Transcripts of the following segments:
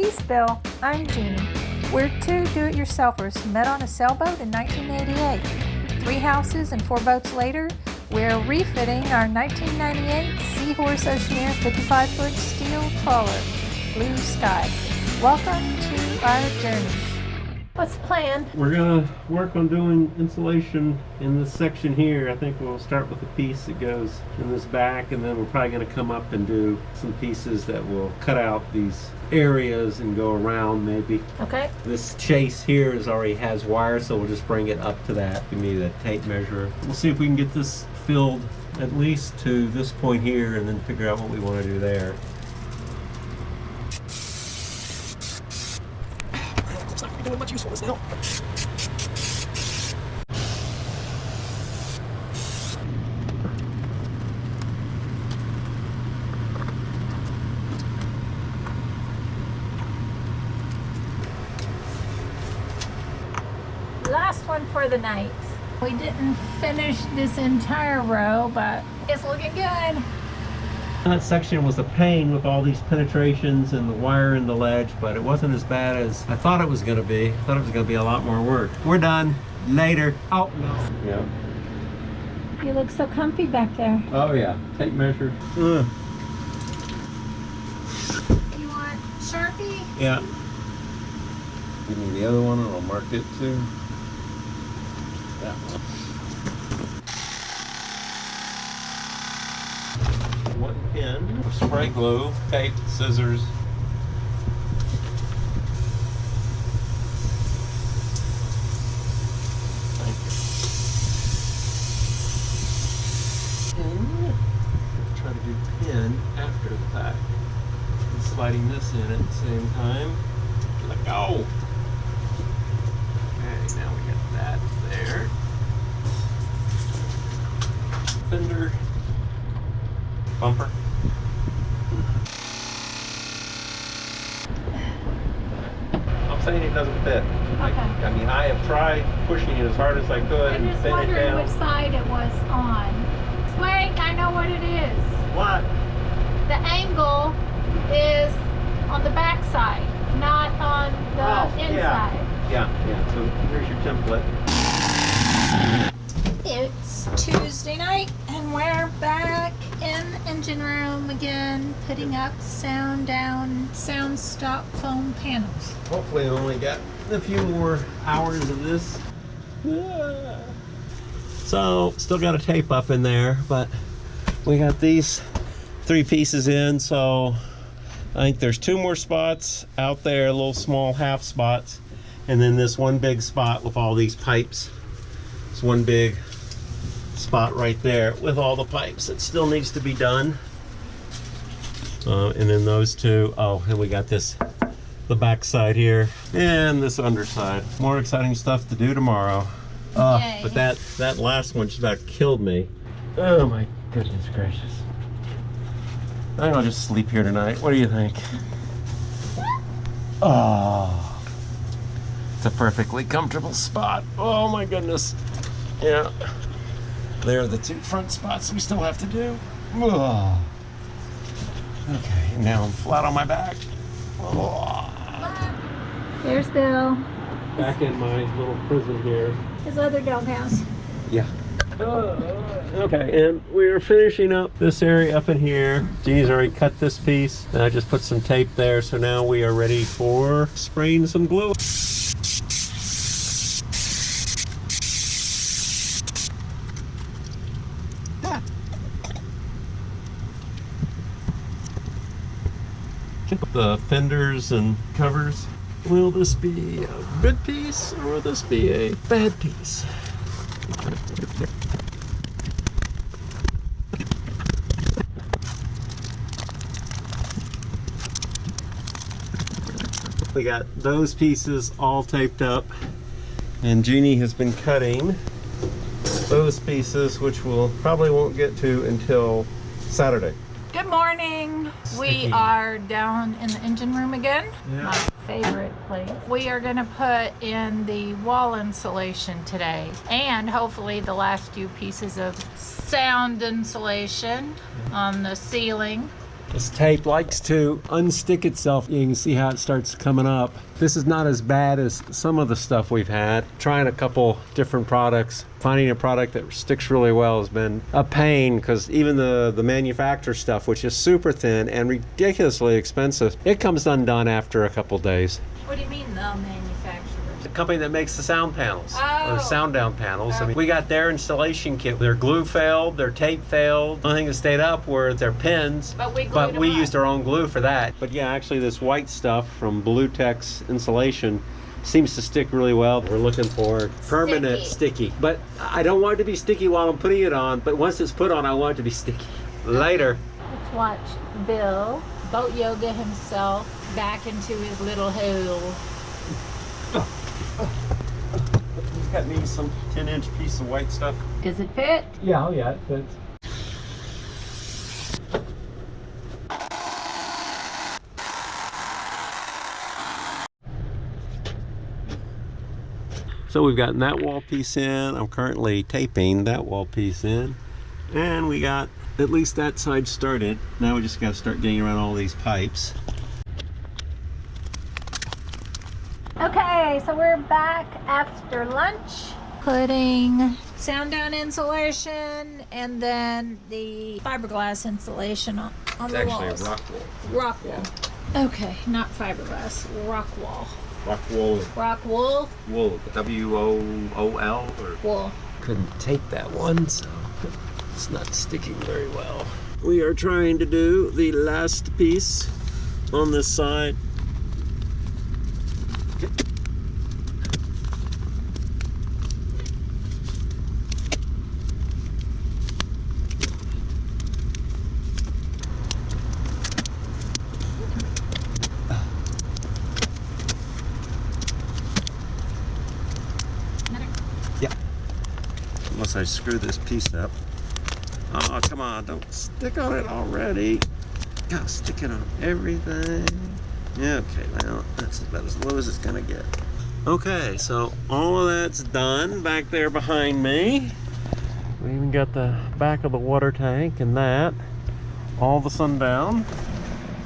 Peace, Bill. I'm Jeannie. We're two do-it-yourselfers who met on a sailboat in 1988. 3 houses and 4 boats later, we're refitting our 1998 Seahorse Oceaneer 55-foot steel trawler, Blue Sky. Welcome to our journey. What's the plan? We're gonna work on doing insulation in this section here. I think we'll start with a piece that goes in this back, and then we're probably gonna come up and do some pieces that will cut out these areas and go around maybe. Okay. This chase here already has wire, so we'll just bring it up to that. Give me the tape measure. We'll see if we can get this filled at least to this point here, and then figure out what we want to do there. It's not doing much use for this now. Last one for the night. We didn't finish this entire row, but it's looking good. That section was a pain with all these penetrations and the wire in the ledge, but it wasn't as bad as I thought it was going to be. I thought it was going to be a lot more work. We're done. Later. Oh, no. Yeah. You look so comfy back there. Oh, yeah. Tape measure. You want Sharpie? Yeah. Give me the other one and I'll mark it too. That one. One pin, spray glue, tape, scissors. Thank you. Pin. Try to do pin after the fact. And sliding this in at the same time. Let go. Okay, now we got that there. Fender. Bumper. I'm saying it doesn't fit. Okay. I mean, I have tried pushing it as hard as I could I'm and just thin it wondering down. which side it was on. Wait, I know what it is. What? The angle is on the back side, not on the inside. Yeah. So here's your template. It's Tuesday night and we're back in the engine room again, putting up Soundown Sound Stop foam panels. Hopefully I only got a few more hours of this. So still got a tape up in there, but we got these 3 pieces in, so I think there's 2 more spots out there, little small half spots, and then this one big spot with all these pipes. It's one big spot right there with all the pipes. It still needs to be done. And then those 2. Oh, and we got this, the back side here, and this underside. More exciting stuff to do tomorrow. But that last one just about killed me. Oh my goodness gracious. I think I'll just sleep here tonight. What do you think? Oh, it's a perfectly comfortable spot. Oh my goodness. Yeah. There are the 2 front spots we still have to do. Oh. Okay, now I'm flat on my back. Oh. There's Bill, Back in my little prison here. his other doghouse. Yeah. Okay, and we're finishing up this area up in here. Jeannie's already cut this piece, and I just put some tape there, so now we are ready for spraying some glue. The fenders and covers. Will this be a good piece or will this be a bad piece? We got those pieces all taped up, and Jeannie has been cutting those pieces, which we'll probably won't get to until Saturday. Good morning. We are down in the engine room again. Yeah. My favorite place. We are going to put in the wall insulation today, and hopefully the last few pieces of sound insulation on the ceiling. This tape likes to unstick itself. You can see how it starts coming up. This is not as bad as some of the stuff we've had. Trying a couple different products, finding a product that sticks really well has been a pain, because even the manufacturer stuff, which is super thin and ridiculously expensive, it comes undone after a couple days. What do you mean, the manufacturer? The company that makes the sound panels, or Oh. Soundown panels. I mean, we got their installation kit. Their glue failed, their tape failed. The only thing that stayed up were their pins, But we glued but them we up. used our own glue for that. But yeah, actually this white stuff from Bluetex insulation seems to stick really well. We're looking for permanent sticky. But I don't want it to be sticky while I'm putting it on, but once it's put on, I want it to be sticky. Later. Let's watch Bill boat yoga himself back into his little hole. You got me some 10-inch piece of white stuff. Does it fit? Yeah, oh yeah, it fits. So we've gotten that wall piece in. I'm currently taping that wall piece in. And we got at least that side started. Now we just got to start getting around all these pipes. Okay, so we're back after lunch, putting Soundown insulation and then the fiberglass insulation on the walls. Rockwool. Rockwool. Okay, not fiberglass, Rockwool. Rockwool. Rockwool. Wool. W-O-O-L or Wool. couldn't tape that one, so it's not sticking very well. We are trying to do the last piece on this side. Unless I screw this piece up. Oh, come on, don't stick on it already. Gotta stick it on everything. Yeah, okay, well, that's about as low as it's gonna get. Okay, so all of that's done back there behind me. We even got the back of the water tank and that. All the Soundown,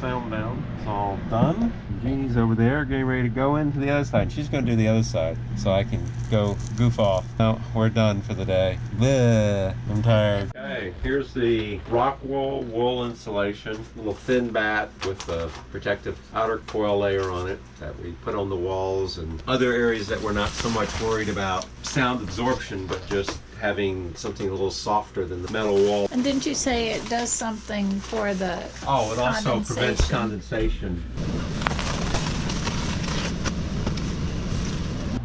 it's all done. Jeannie's over there getting ready to go into the other side. She's going to do the other side so I can go goof off. No, we're done for the day. Bleh, I'm tired. Okay, here's the Rockwool wool insulation. Little thin bat with the protective outer coil layer on it that we put on the walls and other areas that we're not so much worried about sound absorption, but just having something a little softer than the metal wall. And didn't you say it does something for the Oh, it also prevents condensation.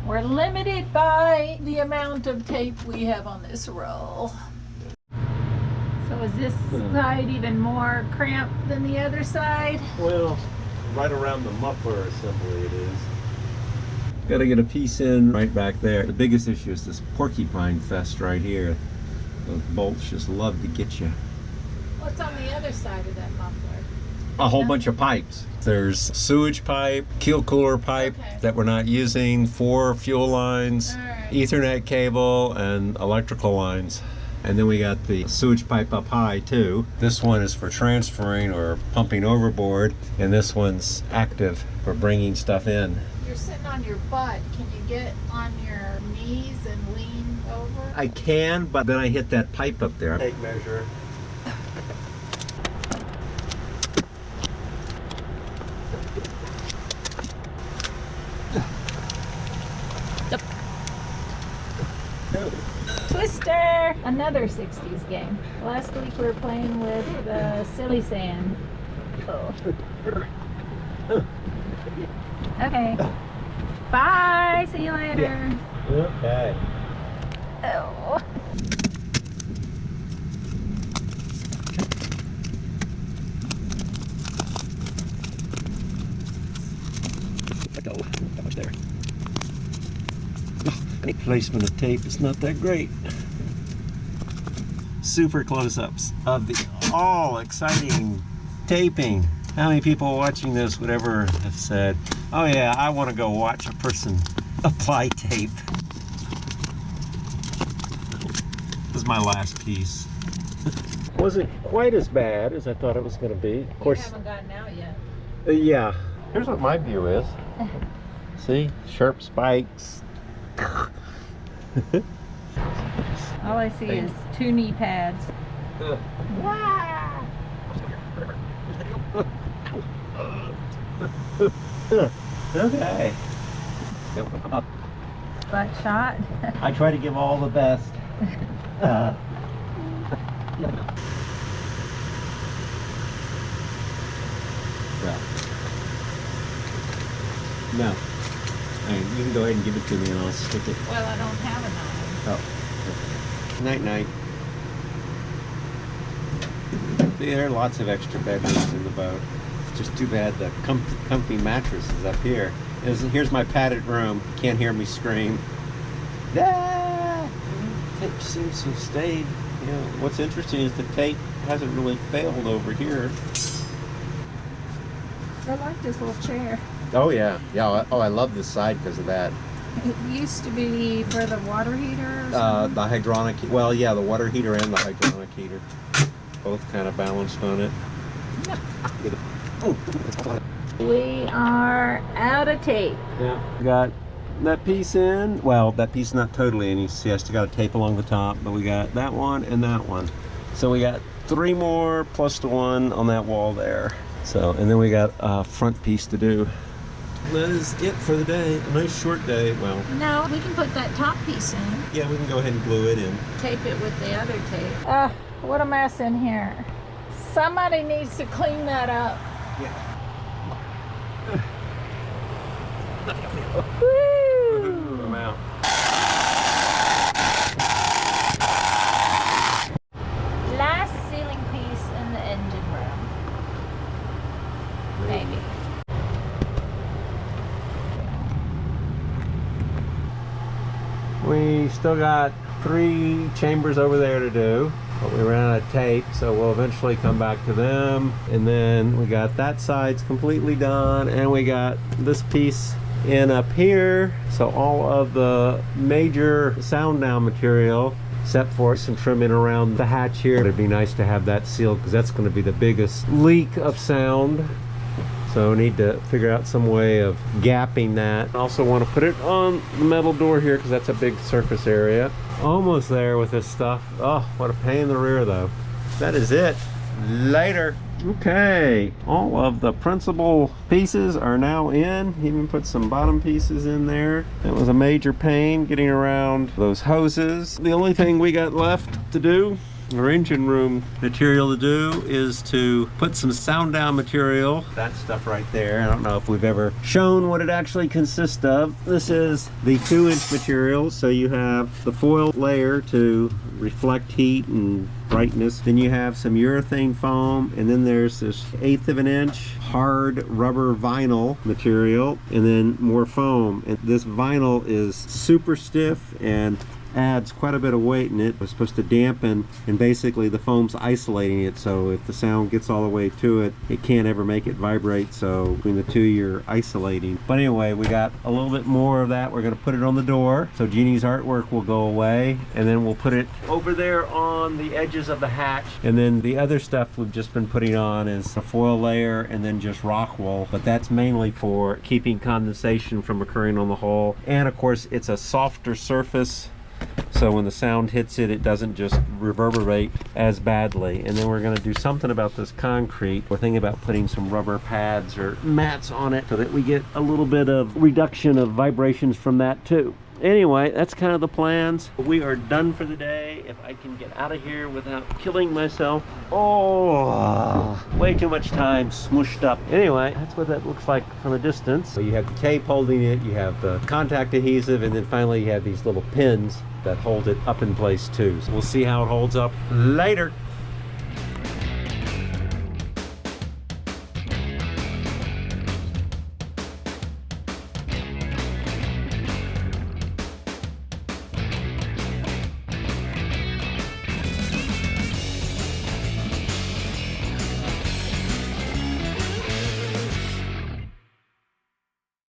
We're limited by the amount of tape we have on this roll. So is this side even more cramped than the other side? Well, right around the muffler assembly it is. Got to get a piece in right back there. The biggest issue is this porcupine fest right here. Those bolts just love to get you. What's on the other side of that muffler? A whole bunch of pipes. There's sewage pipe, keel cooler pipe that we're not using, 4 fuel lines, Ethernet cable, and electrical lines. And then we got the sewage pipe up high too. This one is for transferring or pumping overboard, and this one's active for bringing stuff in. You're sitting on your butt. Can you get on your knees and lean over? I can, but then I hit that pipe up there. Tape measure. Twister! Another 60s game. Last week we were playing with silly sand. Oh. Okay. Bye! See you later. Okay. Oh. Let go. That much there. Any placement of tape is not that great. Super close-ups of the all exciting taping. How many people watching this would ever have said, oh yeah, I want to go watch a person apply tape. This is my last piece. Wasn't quite as bad as I thought it was going to be. Of course, You haven't gotten out yet. Yeah. Here's what my view is. See? Sharp spikes. All I see is 2 knee pads. Okay. Butt shot. I try to give all the best. No. Hey, you can go ahead and give it to me and I'll stick it. Well, I don't have a knife. Oh. Night night. See, there are lots of extra bedrooms in the boat. It's just too bad the comfy mattress is up here. Here's my padded room. Can't hear me scream. Ah! Tape seems to have stayed. You know, what's interesting is the tape hasn't really failed over here. I like this little chair. Oh yeah, yeah. Oh, I love this side because of that. It used to be for the water heater or The hydronic. Well, yeah, the water heater and the hydronic heater, both kind of balanced on it. We are out of tape. Yeah. Got that piece in. Well, that piece not totally in. You see, I still got a tape along the top, but we got that one and that one. So we got 3 more plus the one on that wall there. So, and then we got a front piece to do. That is it for the day. A nice short day. Well, No, we can put that top piece in. yeah, we can go ahead and glue it in. Tape it with the other tape. What a mess in here. Somebody needs to clean that up. Yeah. Woo! I'm out. Last ceiling piece in the engine room. Maybe. We still got 3 chambers over there to do, but we ran out of tape, so we'll eventually come back to them. And then we got that side's completely done, and we got this piece in up here. So all of the major sound down material, except for some trimming around the hatch here. It'd be nice to have that sealed because that's going to be the biggest leak of sound. So we need to figure out some way of gapping that. I also want to put it on the metal door here because that's a big surface area. Almost there with this stuff. Oh, what a pain in the rear though. That is it. Later. Okay, all of the principal pieces are now in. Even put some bottom pieces in there. It was a major pain getting around those hoses. The only thing we got left to do, our engine room material to do, is to put some sound down material. That stuff right there, I don't know if we've ever shown what it actually consists of. This is the 2-inch material, so you have the foil layer to reflect heat and brightness. Then you have some urethane foam, and then there's this 1/8 of an inch hard rubber vinyl material, and then more foam. And this vinyl is super stiff and adds quite a bit of weight in it. It's supposed to dampen, and basically the foam's isolating it, so if the sound gets all the way to it, it can't ever make it vibrate. So between the two, you're isolating. But anyway, we got a little bit more of that. We're going to put it on the door, so Jeannie's artwork will go away, and then we'll put it over there on the edges of the hatch. And then the other stuff we've just been putting on is a foil layer and then just Rockwool, but that's mainly for keeping condensation from occurring on the hull. And of course, it's a softer surface, so when the sound hits it, it doesn't just reverberate as badly. And then we're going to do something about this concrete. We're thinking about putting some rubber pads or mats on it so that we get a little bit of reduction of vibrations from that too. Anyway, that's kind of the plans. We are done for the day. If I can get out of here without killing myself. Oh, way too much time smooshed up. Anyway, that's what that looks like from a distance. So you have the tape holding it, you have the contact adhesive, and then finally you have these little pins that hold it up in place too. So we'll see how it holds up later.